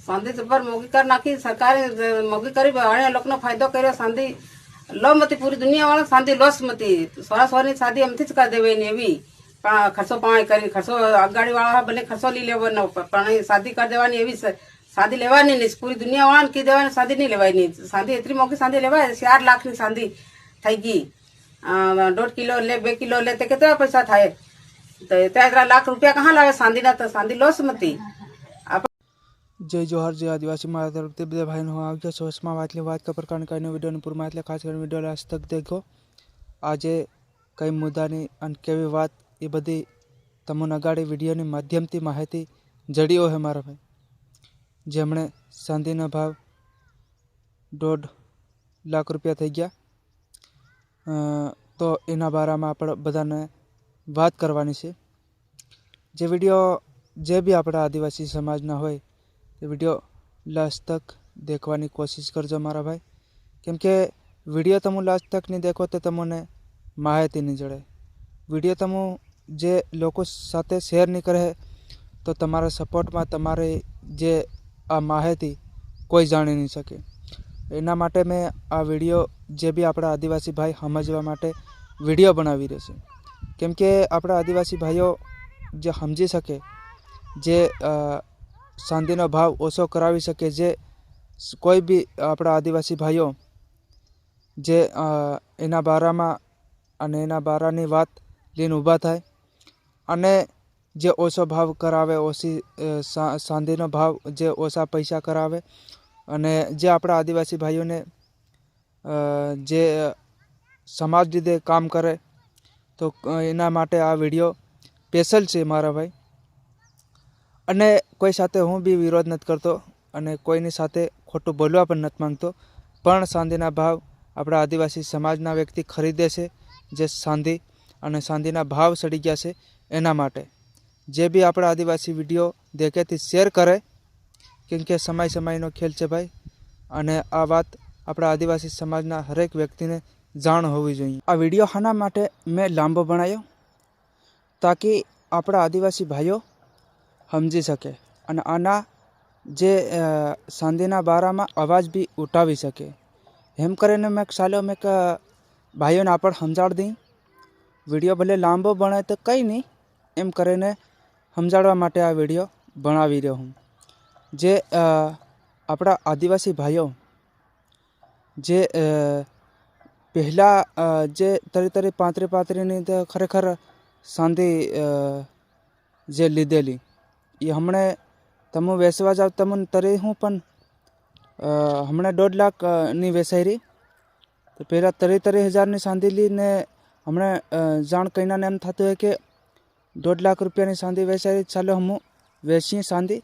सांधी जबर मोगी कर नाखी सरकार मोगी करी अने लोकनो फायदो कर्यो सांधी लो मती पूरी दुनिया वाला सांधी लोस मती सोरा सोरी शादी अमथी ज कर देवे ने एवी खर्चो पाए करी खर्चो अगाड़ी वाला भले खर्चो ली लेवो न पण शादी कर देवानी एवी शादी लेवानी नहीं पूरी दुनिया वाला की देवानी शादी नहीं लेवाई नहीं शादी इतनी मोगी शादी लेवाय 4 लाख ની शादी થઈ ગઈ 1.5 કિલો ले 2 કિલો ले ते कितना पैसा थाय तो 3 लाख रुपया कहाँ लावे शादी ना तो शादी लॉस मती। जय जोहार जय आदिवासी मारा तरफ बधा भाई आ गया सोचमा વાત का प्रकार कई वीडियो पूरा खास कर वीडियो लास्ट तक देखो। आज कई मुद्दानी अने केवी बात ये बधी तमने अगाड़ी वीडियोनी माध्यमथी माहिती जड़ीओ है मारा भाई जेमणे चांदीना भाव 1.5 लाख रुपया थई गया तो एना बारामां आपणे बधाने बात करवानी छे। जे वीडियो जे भी आपणा आदिवासी समाजना होय तो वीडियो लास्ट तक देखवानी कोशिश करजो मारा भाई केम के वीडियो तमु लास्ट तक नहीं देखो तो तमने माहिती नहीं जड़े। वीडियो तमु जे लोको साथे शेर नहीं करे तो तमारा सपोर्ट में तमारे जे आ माहिती कोई जाणी नहीं सके। एना माटे मैं आ वीडियो जे भी आपड़ा आदिवासी भाई समझवा माटे वीडियो बनावी रहे छे केम के आपड़ा आदिवासी भाईओ जे समझी सके जे चांदीनो भाव ओछो करावी सके जे कोई भी आपड़ा आदिवासी भाईओ जे एना बारामां अने एना बारानी वात लईने ऊभा थाय अने जे ओछो भाव करावे ओછી चांदीनो भाव जे ओछा पैसा करावे अने जे आपड़ा आदिवासी भाईओ ने जे समाज लीधे काम करे तो एना माटे आ वीडियो स्पेशल छे मारा भाई। अने कोई साथे हूँ भी विरोध नहीं करतो अने कोईनी साथे खोटुं बोलवा पण नथी मांगतो पण चांदीना भाव आपड़ा आदिवासी समाजना व्यक्ति खरीदे छे जे चांदी अने चांदीना भाव सड़ी गया छे एना माटे जे भी आपड़ा आदिवासी वीडियो देखे थी शेर करे केमके समय समयनो खेल छे भाई अने आ वात आपड़ा आदिवासी समाजना हरेक व्यक्ति ने जाण होवी जोईए। आ वीडियो हाना माटे मैं लांबो बनायो ताकि आपड़ा आदिवासी भाईओ समझी सके अने आना जे चांदीना बारामां अवाज भी उठावी सके एम करीने मैं चालो मैं भाईओने आपणे समझाड़ दी। वीडियो भले लांबो बने तो कई नहीं एम करीने समझाड़वा माटे आ वीडियो बनावी रह्यो हूँ। जे आपड़ा आदिवासी भाईओ जे पहला जे तरी पातरी तो खरेखर चांदी जे लीधेली ये हमणे तमु वेचवा जाओ तमने तरी हूँ पण हमणे 1.5 लाख नी वेचाई रही तो पहला 30,000 नी चांदी ली ने हमणे जाण कईना ने एम थतुं है कि 1.5 लाख रुपया चांदी वेचाई चालो हम वेचीए चांदी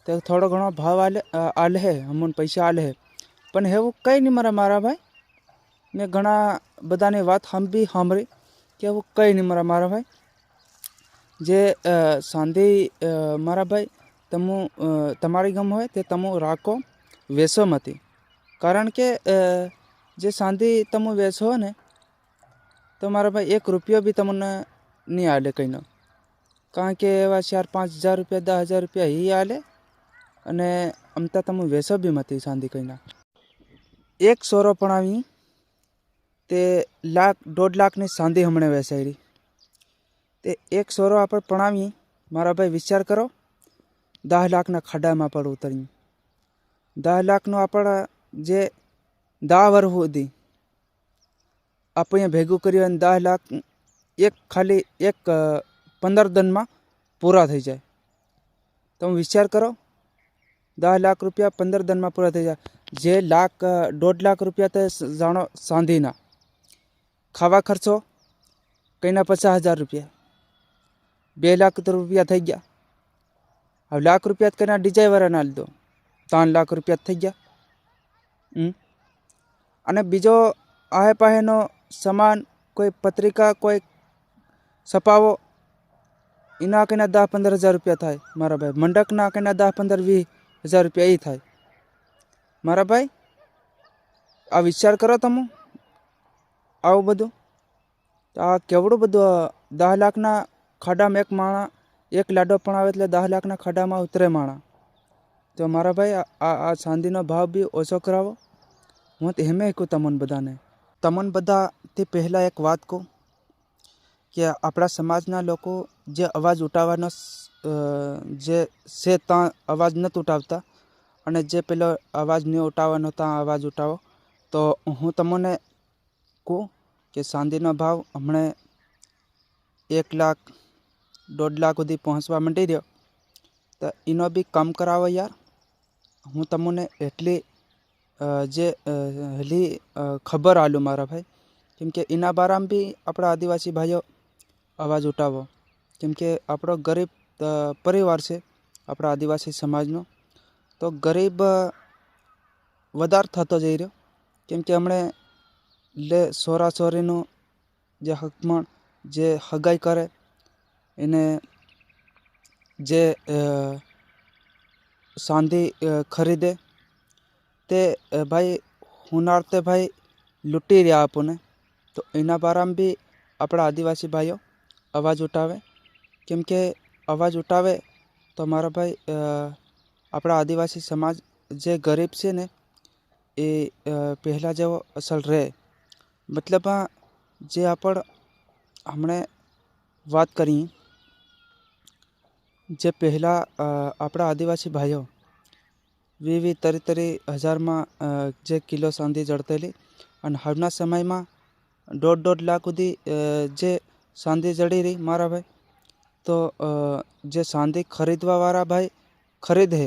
तो थोड़ो घणो भाव आले है हम पैसा आले है पण हेवुं कई नहीं मारा भाई। मैं घणा बधानी वात हम भी सांभळी कि हेवुं कई नहीं मारा भाई जे चांदी मारा भाई तमु तमारी गम होय ते तमु राखो वेचो मती कारण के जे चांदी तमु वेचो ने तो मारा भाई 1 रुपयो भी तमने नहीं आले कईनो कारण के एवा 4-5 हज़ार रुपया 10 हज़ार रुपया ही आले अने अमता तमु वेचो भी मती चांदी कईना। एक सोरो पणावी ते 1.5 लाख नी चांदी हमणे वेचाई रही ते एक सोरो आप पणावी मारा भाई विचार करो 10 लाख ना खाडा में पर उतरी 10 लाख नो आप जे 10 वर्ष सुधी आप भेगू करियो 10 लाख एक खाली एक 15 दिन में पूरा थी जाए। तो विचार करो 10 लाख रुपया 15 दिन में पूरा थी जाए जे 1.5 लाख रुपया तो जानो चांदीना खावा खर्चो कईना 50,000 रुपया 2 लाख रुपया थी गया। अब लाख रुपया कईना डीजाई वाला ना लीधो 3 लाख रुपया थी गया अने बीजो आहे पाहेनो सामान कोई पत्रिका कोई छपावो इना कईना 10-15 हज़ार रुपया थाय मारा भाई मंडक ना कईना 10-15-20 हज़ार रुपया ही थाय मारा भाई। आ विचार करो तमु आवु बधु आ केवड़ुं बधु 10 लाख ना खाडा में एक माणा एक लाडो पण आवे एटले 10 लाख ना खाडा में उतरे माणा તો મારા ભાઈ આ ચાંદીનો ભાવ બી ઓછો કરાવો. હું તો એમે કહું તમને બધાને. તમને બધાથી પહેલાં એક વાત કહું કે આપણા સમાજના લોકો જે અવાજ ઉઠાવવાનો જે છે ત્યાં અવાજ નથી ઉઠાવતા અને જે પેલો અવાજ નહીં ઉઠાવવાનો ત્યાં અવાજ ઉઠાવો. તો હું તમને કહું કે ચાંદીનો ભાવ હમણાં 1 લાખ 1.5 લાખ સુધી પહોંચવા માંડી રહ્યો. તો એનો બી કમ કરાવો યાર. હું તમને એટલી જે હેલી ખબર આલું મારા ભાઈ. કેમકે એના બારામાં બી આપણા આદિવાસી ભાઈઓ અવાજ ઉઠાવો. કેમકે આપણો ગરીબ પરિવાર છે આપણા આદિવાસી સમાજનો. તો ગરીબ વધારે થતો જઈ રહ્યો. કેમકે હમણે સોરા સોરીનું જે હકમણ જે હગાઈ કરે એને જે ચાંદી ખરીદે તે ભાઈ હુનાર તે ભાઈ લૂંટી રહ્યા આપણને. તો એના બારામાં બી આપણા આદિવાસી ભાઈઓ અવાજ ઉઠાવે. કેમકે અવાજ ઉઠાવે તો મારા ભાઈ આપણા આદિવાસી સમાજ જે ગરીબ છે ને એ પહેલાં જેવો અસલ રહે. મતલબ જે આપણે હમણે વાત કરી જે પહેલાં આપણા આદિવાસી ભાઈઓ 20-30 હજારમાં જે કિલો ચાંદી જડતેલી અને હાલના સમયમાં 1.5 લાખ સુધી જે ચાંદી જડી રહી મારા ભાઈ. તો જે ચાંદી ખરીદવાવાળા ભાઈ ખરીદે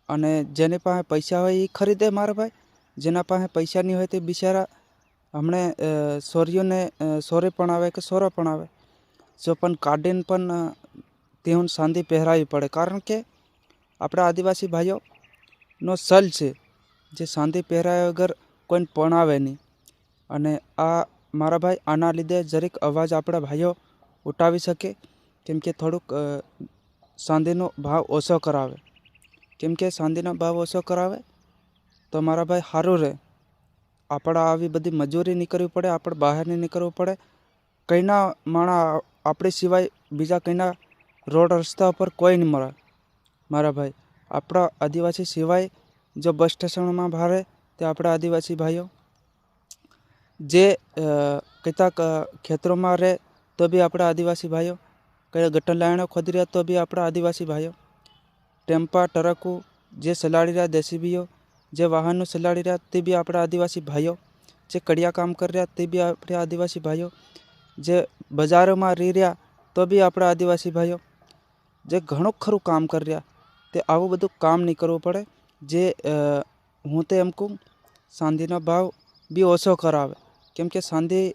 અને જેની પાસે પૈસા હોય એ ખરીદે મારા ભાઈ. જેના પાસે પૈસા નહીં હોય તે બિચારા હમણે સોરીઓને સોરી પણ આવે કે સોરો પણ આવે જો પણ કાઢીને પણ તેવું ચાંદી પહેરાવી પડે. કારણ કે આપણા આદિવાસી ભાઈઓનો સલ છે જે ચાંદી પહેરાવ્યા વગર કોઈને પણાવે નહીં. અને આ મારા ભાઈ આના લીધે જરીક અવાજ આપણા ભાઈઓ ઉઠાવી શકે. કેમકે થોડુંક ચાંદીનો ભાવ ઓછો કરાવે. કેમકે ચાંદીનો ભાવ ઓછો કરાવે તો મારા ભાઈ સારું રહે. આપણે આવી બધી મજૂરી નહીં કરવી પડે, આપણે બહાર નહીં નીકળવું પડે. કંઈના માણા આપણી સિવાય બીજા કંઈના રોડ રસ્તા ઉપર કોઈ નહીં મળે મારા ભાઈ. આપણા આદિવાસી સિવાય જો બસ સ્ટેશનમાં ભારે તે આપણા આદિવાસી ભાઈઓ જે કેટલાક ખેતરોમાં રહે તો બી આપણા આદિવાસી ભાઈઓ કયા ગટર લાઈનો ખોદી રહ્યા તો બી આપણા આદિવાસી ભાઈઓ ટેમ્પા ટ્રકો જે ચલાડી રહ્યા જેસીબીઓ જે વાહનો ચલાડી રહ્યા તે બી આપણા આદિવાસી ભાઈઓ જે કડિયા કામ કરી રહ્યા તે બી આપણા આદિવાસી ભાઈઓ જે બજારોમાં રહી રહ્યા તો બી આપણા આદિવાસી ભાઈઓ જે ઘણું ખરું કામ કરી રહ્યા તે આવું બધું કામ નહીં કરવું પડે. જે હું તો એમ કહું ચાંદીનો ભાવ બી ઓછો કરાવે. કેમ કે ચાંદી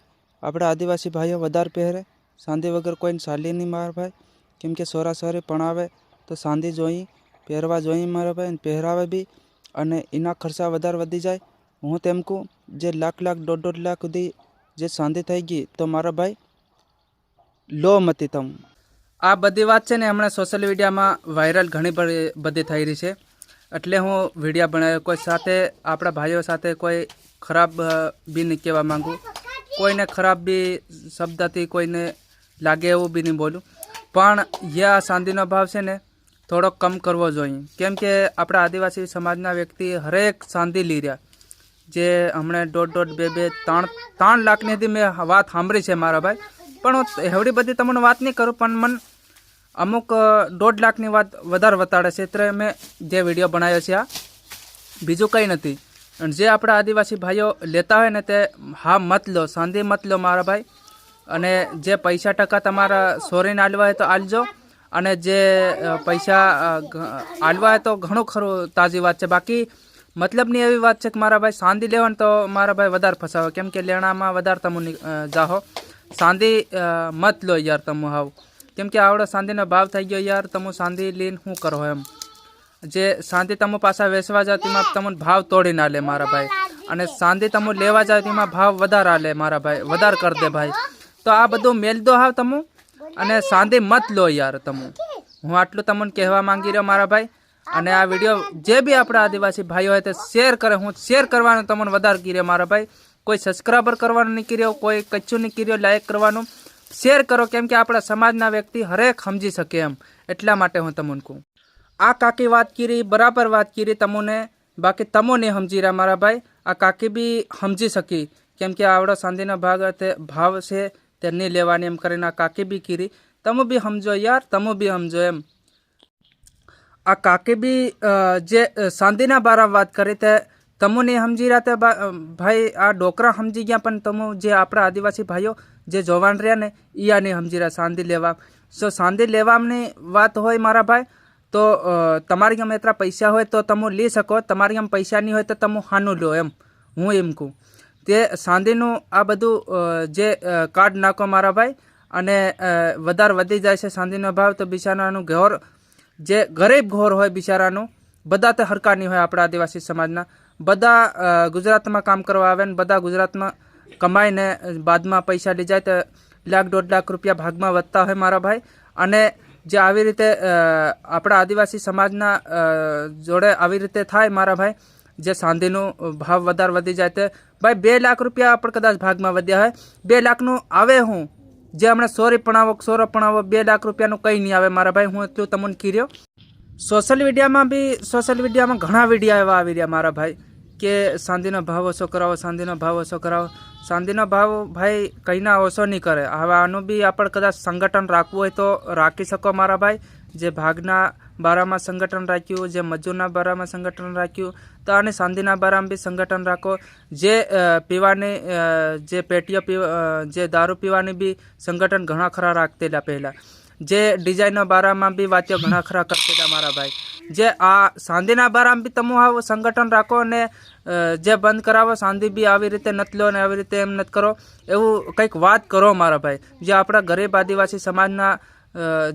આપણા આદિવાસી ભાઈઓ વધારે પહેરે. ચાંદી વગર કોઈને ચાલી નહીં મારા ભાઈ. કેમ કે સોરા સોરી પણ આવે તો ચાંદી જોઈ પહેરવા જોઈએ મારા ભાઈ. પહેરાવે બી અને એના ખર્ચા વધારે વધી જાય. હું તેમ કહું જે લાખ 1.5 લાખ સુધી જે ચાંદી થઈ ગઈ તો મારા ભાઈ લો મતી તમ. આ બધી વાત છે ને હમણાં સોશિયલ મીડિયામાં વાયરલ ઘણી બધી થઈ રહી છે. એટલે હું વિડીયો બનાવ્યો. કોઈ સાથે આપણા ભાઈઓ સાથે કોઈ ખરાબ બી નહીં કહેવા માગું. કોઈને ખરાબ બી શબ્દથી કોઈને લાગે એવું બી નહીં બોલું. પણ આ ચાંદીનો ભાવ છે ને થોડો કમ કરવો જોઈએ. કેમ કે આપણા આદિવાસી સમાજના વ્યક્તિ હરેક ચાંદી લઈ રહ્યા. જે હમણાં 1.5, 2, 3 લાખની હતી મેં વાત સાંભળી છે મારા ભાઈ. પણ હું એવડી બધી તમને વાત નહીં કરું. પણ મને અમુક 1.5 લાખની વાત વધારે વતાડે છે એટલે મેં જે વિડીયો બનાવ્યો છે આ બીજું કંઈ નથી. અને જે આપણા આદિવાસી ભાઈઓ લેતા હોય ને તે હા મત લો, ચાંદી મત લો મારા ભાઈ. અને જે પૈસા ટકા તમારા સોરીને આલવા હોય તો આલજો. અને જે પૈસા આલવા હોય તો ઘણું ખરું તાજી વાત છે. બાકી મતલબની એવી વાત છે કે મારા ભાઈ ચાંદી લેવાનું તો મારા ભાઈ વધારે ફસાવો. કેમ કે લેણામાં વધારે તમે જાહો. ચાંદી મત લો યાર તમે હાવ. કેમ કે આવડો ચાંદીનો ભાવ થઈ ગયો યાર. તમે ચાંદી લઈને શું કરો એમ. જે ચાંદી તમે પાછા વેચવા જાવ તેમાં તમને ભાવ તોડી ના લે મારા ભાઈ. અને ચાંદી તમે લેવા જાવ તેમાં ભાવ વધારે આલે મારા ભાઈ, વધારે કરી દે ભાઈ. તો આ બધું મેલ દો હાવ તમે અને ચાંદી મત લો યાર તમે. હું આટલું તમને કહેવા માંગી રહ્યો મારા ભાઈ. અને આ વિડીયો જે બી આપણા આદિવાસી ભાઈઓ હોય તે શેર કરે. હું શેર કરવાનું તમને વધારે કીધું મારા ભાઈ. કોઈ સબસ્ક્રાઈબર કરવાનું નહીં કર્યો, કોઈ કચ્છું નહીં કર્યો, લાઈક કરવાનું શેર કરો. કેમ કે આપણા સમાજના વ્યક્તિ હરેક સમજી શકે એમ. એટલા માટે હું તમને કહું. आ काकी बात कीरी बराबर बात कीरी तमोने बाकी तमो नहीं समझी रहा मारा भाई। आ काकी भी समझी सकी केम के आवड़ो सांदीना भाव से ते नहीं लेवानी एम करीने आ काकी भी कीरी। तमो भी समझो यार, तमो भी समझो एम। आ काकी भी जे सांदीना बारा बात करी ते तमो नहीं समझी रहा थे भाई। आ डोकरा समझी गया पण तमो जे आपड़ा आदिवासी भाईओ जे जोवान रहा ने या नहीं समझी रहा सांदी लेवा। सो सांदी लेवानी बात होय मारा भाई तो तमारी गम एतरा पैसा होय तो तमो ली सको, तमारी गम पैसा नहीं होय तो तमो हानु लो एम हूँ एम कहूँ। ते सांदीनु आ बधु जे कार्ड नाखो मारा भाई अने वधार वधी जाय छे सांदीनो भाव तो बिचारानु घोर जे गरीब घोर होय बिचारानु बधा तो हरका नहीं होय। आपड़ा आदिवासी समाजना बधा गुजरात में काम करवा आवे ने बधा गुजरात में कमाई ने बाद में पैसा ली जाए तो 1-1.5 लाख रुपया भाग में वधता होय मारा भाई। अने जे आवी रीते आपड़ा आदिवासी समाजना जोड़े आवी रीते थाय मारा भाई। जे सांदीनो भाव वधार वधी जाए तो भाई 2 लाख रुपया आपण कदाच भाग में वध्या है। 2 लाख नु आवे हूँ जे हमने 100 पणावो 2 लाख रुपया नु कई नहीं आवे मारा भाई। हूँ एटलुं तमने कीर्यो। सोशल मीडिया में घणा विडिया एवा आवी रह्या मारा भाई के सांदीनो भाव ओछो करावो, सांदीनो भाव ओछो करावो। सांदीनो भाव भाई कईना ओछो नहीं करे। हवे आनु बी आपण कदाच संगठन राखवुं होय तो राखी सको मारा भाई। जे भागना बारामां संगठन राख्युं, जे मजूरना बारामां संगठन राख्युं तो आने सांदीना बारामां बी संगठन राखो। जे पीवानी जे पेटीओ जे दारू पीवानी बी संगठन घणा खरा राखतेला पहला। जे डिजाइनो बारामां बी वात्यो घणा खरा करतेला मारा भाई। जे आ सांदीना बारामां बी तमो आ संगठन राखो ने जे बंद करावो सांदी बी आवी रीते नत लो ने आवी रीते एम नत करो एवं कंईक वात करो मारा भाई। जे आपड़ा गरीब आदिवासी समाजना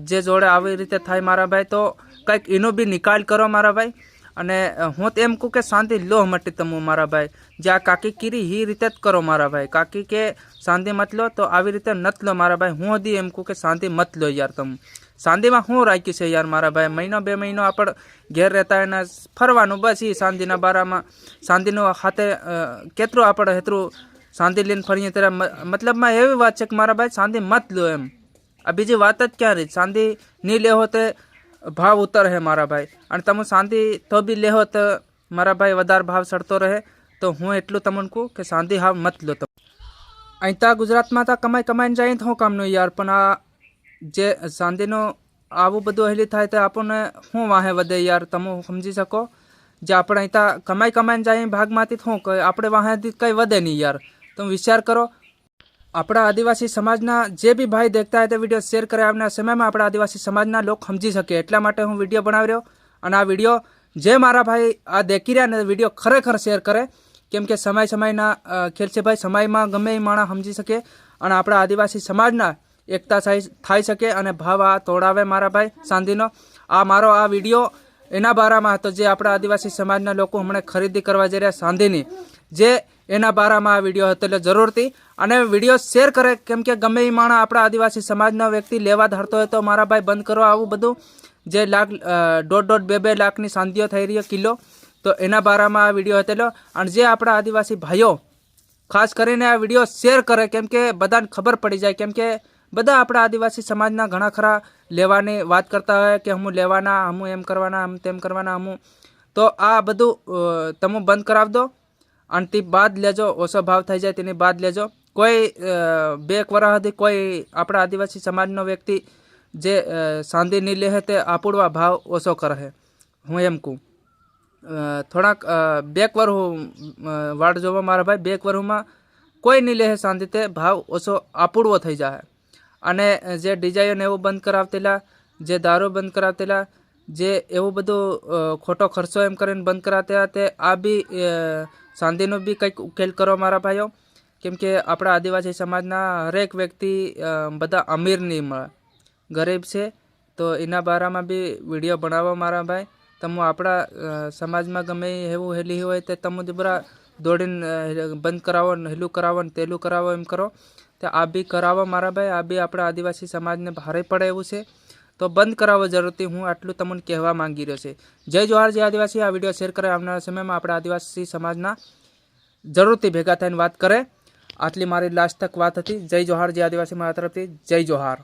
जे जोड़े आवी रीते थाय मारा भाई तो कंईक एनो बी निकाल करो मारा भाई। अने हूँ तो एम कहूँ के सांदी लो मटी तमो मारा भाई। जे आ काकी कीरी ही रीते ज करो मारा भाई। काकी के सांदी मत लो तो आवी रीते नत लो मारा भाई। हूँ दी एम कहूँ के सांदी मत लो यार। तम सांदी में हूँ राखी छे यार मारा भाई। 1-2 महीनो आपण घेर रहता है ने फरवानुं बस ई सांदीना बारामां। सांदीनो हाथे केतरो आपण हेतरू सांदी लईने फरीए त्यारे मतलब में एवी वात छे के मारा भाई सांदी मत लो एम। आ बीजी वात ज क्या रही। सांदी नहीं लेहो तो भाव उतर है मारा भाई। अने तमे सांदी तो भी लेहो तो मारा भाई वधार भाव सड़तो रहे। तो हूँ एटलुं तमने कहूँ के सांदी हाव मत लो। तम अहींता गुजरात में कमाईने जाए तो कामनु यार पण आ जे सांदीनो आवुं बधुं हेली थाय तो आपणे हूँ वाहे वधे यार। तमो समझी सको जे આપણે અહીં કમાઈને જાય ભાગમાંથી શું કહે આપણે વાહેથી કંઈ વધે નહીં યાર। તમે વિચાર કરો આપણા આદિવાસી સમાજના જે બી ભાઈ દેખતા હોય તે વિડીયો શેર કરે। આવનાર સમયમાં આપણા આદિવાસી સમાજના લોક સમજી શકે એટલા માટે હું વિડીયો બનાવી રહ્યો। અને આ વિડીયો જે મારા ભાઈ આ દેખી રહ્યા ને વિડીયો ખરેખર શેર કરે કેમ કે સમયના ખેલ છે ભાઈ। સમયમાં ગમે એ માણસ સમજી શકે અને આપણા આદિવાસી સમાજના એકતા થઈ શકે અને ભાવ આ તોડાવે મારા ભાઈ सांदीनो। આ મારો આ વિડીયો एना बारामां हतो जे आपड़ा आदिवासी समाजना लोको हमणे खरीदी करवा जई रह्या सांदीनी जे एना बारामां आ विडियो हतो। એટલે જરૂરથી અને વિડિયો શેર કરે કેમ કે ગમે એ માણસ આપણા આદિવાસી સમાજનો વ્યક્તિ લેવા ધારતો હોય તો મારા ભાઈ બંધ કરો આવું બધું જે લાખ 1.5-2 લાખની सांदीઓ થઈ રહ્યો કિલો તો એના બારામાં આ વિડિયો હતેલો। અને જે આપણા આદિવાસી ભાઈઓ ખાસ કરીને આ વિડિયો શેર કરે કેમ કે બધાને ખબર પડી જાય કેમ કે બધા આપણા આદિવાસી સમાજના ઘણા ખરા લેવાની વાત કરતા હોય કે હમું લેવાના હમું એમ કરવાના હમ તેમ કરવાના હમું તો આ બધું તમે બંધ કરાવી દો અને તે બાદ લેજો ઓછો ભાવ થઈ જાય તેની બાદ લેજો। કોઈ 2 વર્ષ સુધી કોઈ આપણા આદિવાસી સમાજનો વ્યક્તિ જે सांदी નહીં લે તે આપણો ભાવ ઓછો કરે। હું એમ કહું થોડાક 2 વર્ષ વાટ જોવો મારા ભાઈ। 2 વર્ષમાં કોઈ નહીં લે सांदी તે ભાવ ઓછો આપણો થઈ જાય। અને જે ડીજાઈન એવું બંધ કરાવતેલા જે દારૂ બંધ કરાવતેલા જે એવું બધું ખોટો ખર્ચો એમ કરીને બંધ કરાવતા તે આ બી सांदीनो बी કંઈક ઉકેલ કરો મારા ભાઈઓ કેમ કે આપણા આદિવાસી સમાજના હરેક વ્યક્તિ બધા અમીર નહીં મળે ગરીબ છે તો એના બારામાં બી વિડીયો બનાવો મારા ભાઈ। તમે આપણા સમાજમાં ગમે એવું હેલી હોય તે તમે બરા દોડીને બંધ કરાવો હેલું કરાવો ને તેલું કરાવો એમ કરો तो आ भी करावो मारा भाई। आ भी अपना आदिवासी समाज ने भारे पड़े एवं से तो बंद करावो जरूरती हूँ आटलू तमने कहवा मांगी रह्यो छे। जय जोहार जय आदिवासी। आ विडियो शेर करे आवनारा समय में अपना आदिवासी समाजना जरूरती भेगा थईने वात करे। आटली मारी लास्ट तक बात हती। जय जोहार जय आदिवासी मारा तरफथी जय जोहार।